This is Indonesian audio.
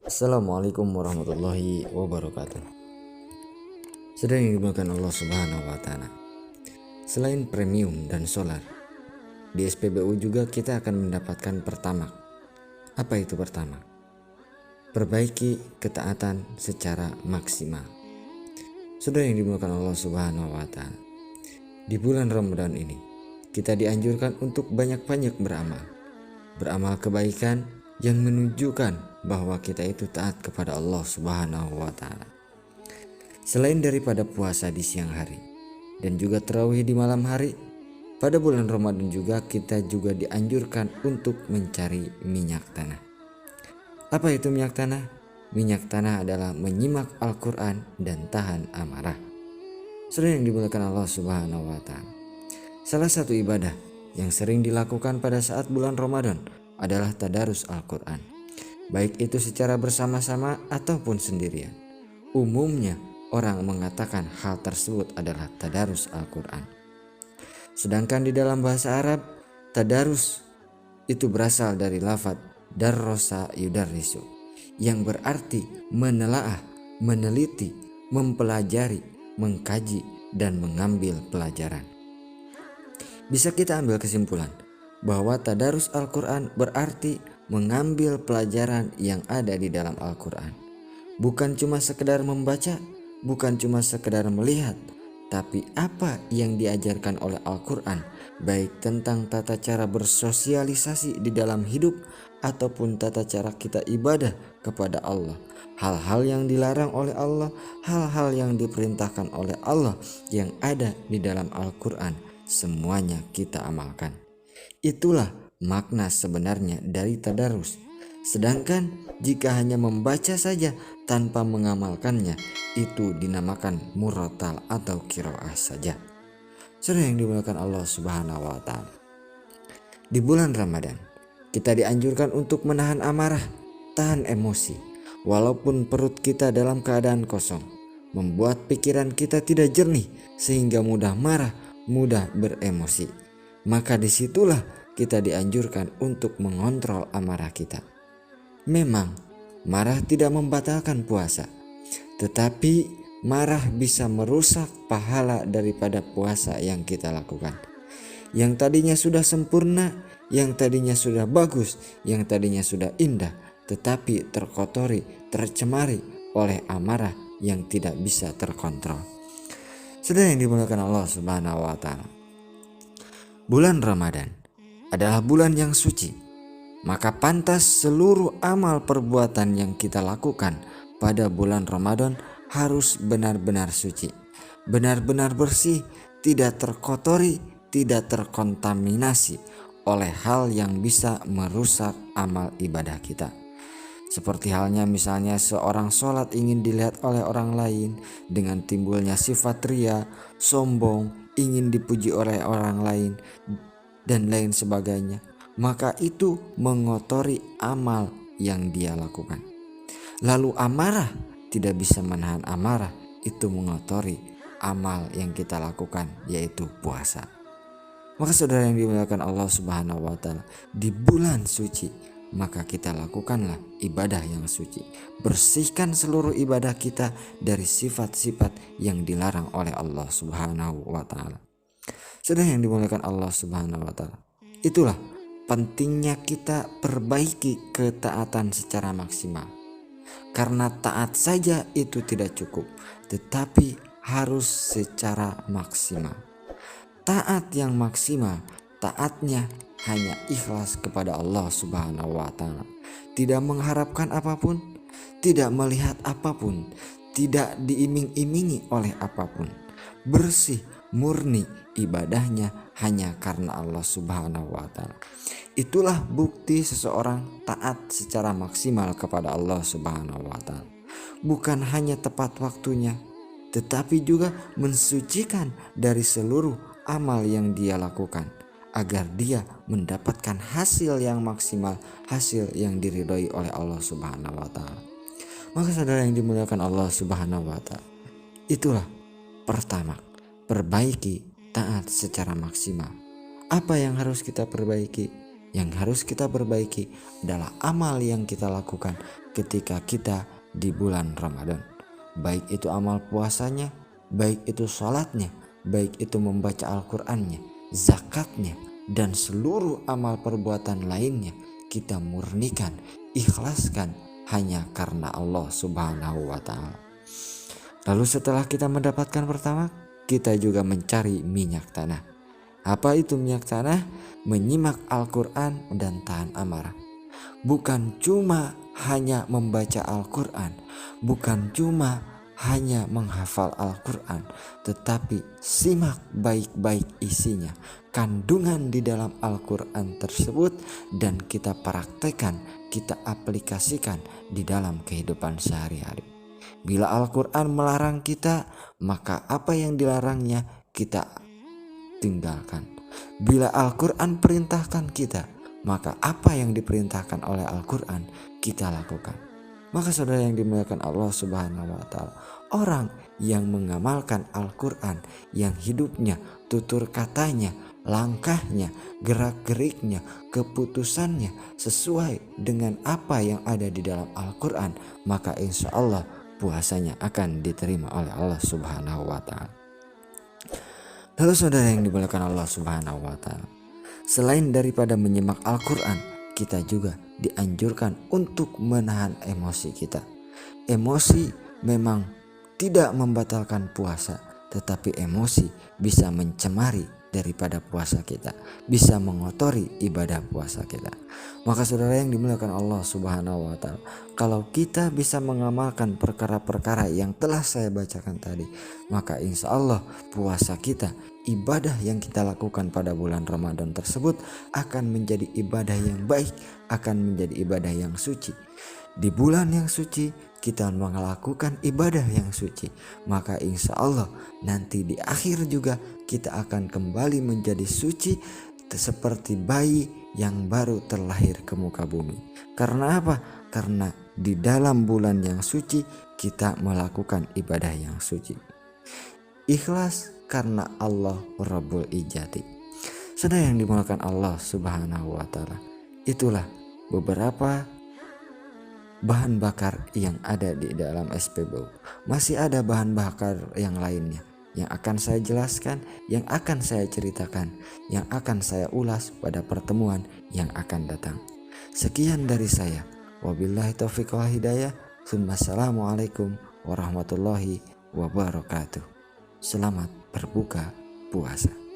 Assalamualaikum warahmatullahi wabarakatuh. Sedang yang dimuliakan Allah Subhanahu wa Ta'ala. Selain premium dan solar, di SPBU juga kita akan mendapatkan pertamak. Apa itu pertamak? Perbaiki ketaatan secara maksimal. Sudah yang dimuliakan Allah Subhanahu wa Ta'ala. Di bulan Ramadan ini, kita dianjurkan untuk banyak-banyak beramal. Beramal kebaikan yang menunjukkan bahwa kita itu taat kepada Allah Subhanahu wa Ta'ala. Selain daripada puasa di siang hari dan juga tarawih di malam hari, pada bulan Ramadan juga kita juga dianjurkan untuk mencari minyak tanah. Apa itu minyak tanah? Minyak tanah adalah menyimak Al-Quran dan tahan amarah. Saudara yang dimuliakan Allah Subhanahu wa Ta'ala, salah satu ibadah yang sering dilakukan pada saat bulan Ramadan adalah tadarus Al-Quran, baik itu secara bersama-sama ataupun sendirian. Umumnya orang mengatakan hal tersebut adalah tadarus Al-Quran. Sedangkan di dalam bahasa Arab, tadarus itu berasal dari lafadz darrosa yudarrisu, yang berarti menelaah, meneliti, mempelajari, mengkaji, dan mengambil pelajaran. Bisa kita ambil kesimpulan bahwa tadarus Al-Quran berarti mengambil pelajaran yang ada di dalam Al-Quran. Bukan cuma sekedar membaca, bukan cuma sekedar melihat, tapi apa yang diajarkan oleh Al-Quran, baik tentang tata cara bersosialisasi di dalam hidup ataupun tata cara kita ibadah kepada Allah. Hal-hal yang dilarang oleh Allah, hal-hal yang diperintahkan oleh Allah yang ada di dalam Al-Quran, semuanya kita amalkan. Itulah makna sebenarnya dari tadarus. Sedangkan jika hanya membaca saja tanpa mengamalkannya, itu dinamakan murotal atau qiraah saja. Saudara yang dimuliakan Allah Subhanahu wa Ta'ala, di bulan Ramadan kita dianjurkan untuk menahan amarah, tahan emosi, walaupun perut kita dalam keadaan kosong, membuat pikiran kita tidak jernih sehingga mudah marah, mudah beremosi. Maka disitulah kita dianjurkan untuk mengontrol amarah kita. Memang marah tidak membatalkan puasa, tetapi marah bisa merusak pahala daripada puasa yang kita lakukan. Yang tadinya sudah sempurna, yang tadinya sudah bagus, yang tadinya sudah indah, tetapi terkotori, tercemari oleh amarah yang tidak bisa terkontrol. Saudara yang dimuliakan Allah Subhanahu wa Ta'ala, bulan Ramadan adalah bulan yang suci, maka pantas seluruh amal perbuatan yang kita lakukan pada bulan Ramadan harus benar-benar suci, benar-benar bersih, tidak terkotori, tidak terkontaminasi oleh hal yang bisa merusak amal ibadah kita. Seperti halnya misalnya seorang sholat ingin dilihat oleh orang lain dengan timbulnya sifat ria, sombong, ingin dipuji oleh orang lain, dan lain sebagainya, maka itu mengotori amal yang dia lakukan. Lalu amarah, tidak bisa menahan amarah, itu mengotori amal yang kita lakukan, yaitu puasa. Maka saudara yang dimuliakan Allah Subhanahu wa Ta'ala, di bulan suci maka kita lakukanlah ibadah yang suci. Bersihkan seluruh ibadah kita dari sifat-sifat yang dilarang oleh Allah Subhanahu wa Ta'ala. Saudara yang dimuliakan Allah Subhanahu wa Ta'ala, itulah pentingnya kita perbaiki ketaatan secara maksimal. Karena taat saja itu tidak cukup, tetapi harus secara maksimal. Taat yang maksimal, taatnya hanya ikhlas kepada Allah Subhanahu wa Ta'ala, tidak mengharapkan apapun, tidak melihat apapun, tidak diiming-imingi oleh apapun, bersih, murni ibadahnya hanya karena Allah Subhanahu wa Ta'ala. Itulah bukti seseorang taat secara maksimal kepada Allah Subhanahu wa Ta'ala. Bukan hanya tepat waktunya, tetapi juga mensucikan dari seluruh amal yang dia lakukan, agar dia mendapatkan hasil yang maksimal, hasil yang diridhoi oleh Allah Subhanahu wa Ta'ala. Maka saudara yang dimuliakan Allah Subhanahu wa Ta'ala, itulah pertama, perbaiki taat secara maksimal. Apa yang harus kita perbaiki? Yang harus kita perbaiki adalah amal yang kita lakukan ketika kita di bulan Ramadan. Baik itu amal puasanya, baik itu sholatnya, baik itu membaca Al-Qur'annya, zakatnya, dan seluruh amal perbuatan lainnya kita murnikan, ikhlaskan hanya karena Allah Subhanahu wa ta'ala. Lalu setelah kita mendapatkan pertama, kita juga mencari minyak tanah. Apa itu minyak tanah? Menyimak Al-Quran dan tahan amarah. Bukan cuma hanya membaca Al-Quran, bukan cuma hanya menghafal Al-Quran, tetapi simak baik-baik isinya, kandungan di dalam Al-Quran tersebut, dan kita praktekkan, kita aplikasikan di dalam kehidupan sehari-hari. Bila Al-Quran melarang kita, maka apa yang dilarangnya kita tinggalkan. Bila Al-Quran perintahkan kita, maka apa yang diperintahkan oleh Al-Quran kita lakukan. Maka saudara yang dimuliakan Allah Subhanahu wa ta'ala, orang yang mengamalkan Al-Quran, yang hidupnya, tutur katanya, langkahnya, gerak-geriknya, keputusannya sesuai dengan apa yang ada di dalam Al-Quran, maka insya Allah puasanya akan diterima oleh Allah Subhanahu wa ta'ala. Lalu saudara yang dimuliakan Allah Subhanahu wa ta'ala, selain daripada menyimak Al-Quran, kita juga dianjurkan untuk menahan emosi kita. Emosi memang tidak membatalkan puasa, tetapi emosi bisa mencemari daripada puasa kita, bisa mengotori ibadah puasa kita. Maka saudara yang dimuliakan Allah Subhanahu wa ta'ala, kalau kita bisa mengamalkan perkara-perkara yang telah saya bacakan tadi, maka insya Allah puasa kita, ibadah yang kita lakukan pada bulan Ramadan tersebut akan menjadi ibadah yang baik, akan menjadi ibadah yang suci. Di bulan yang suci kita melakukan ibadah yang suci, maka insya Allah nanti di akhir juga kita akan kembali menjadi suci seperti bayi yang baru terlahir ke muka bumi. Karena apa? Karena di dalam bulan yang suci kita melakukan ibadah yang suci. Ikhlas karena Allah Rabbul Izzati. Saudara yang dimuliakan Allah Subhanahu wa ta'ala, itulah beberapa bahan bakar yang ada di dalam SPBU. Masih ada bahan bakar yang lainnya yang akan saya jelaskan, yang akan saya ceritakan, yang akan saya ulas pada pertemuan yang akan datang. Sekian dari saya. Wabillahi taufiq wal hidayah. Assalamualaikum warahmatullahi wabarakatuh. Selamat berbuka puasa.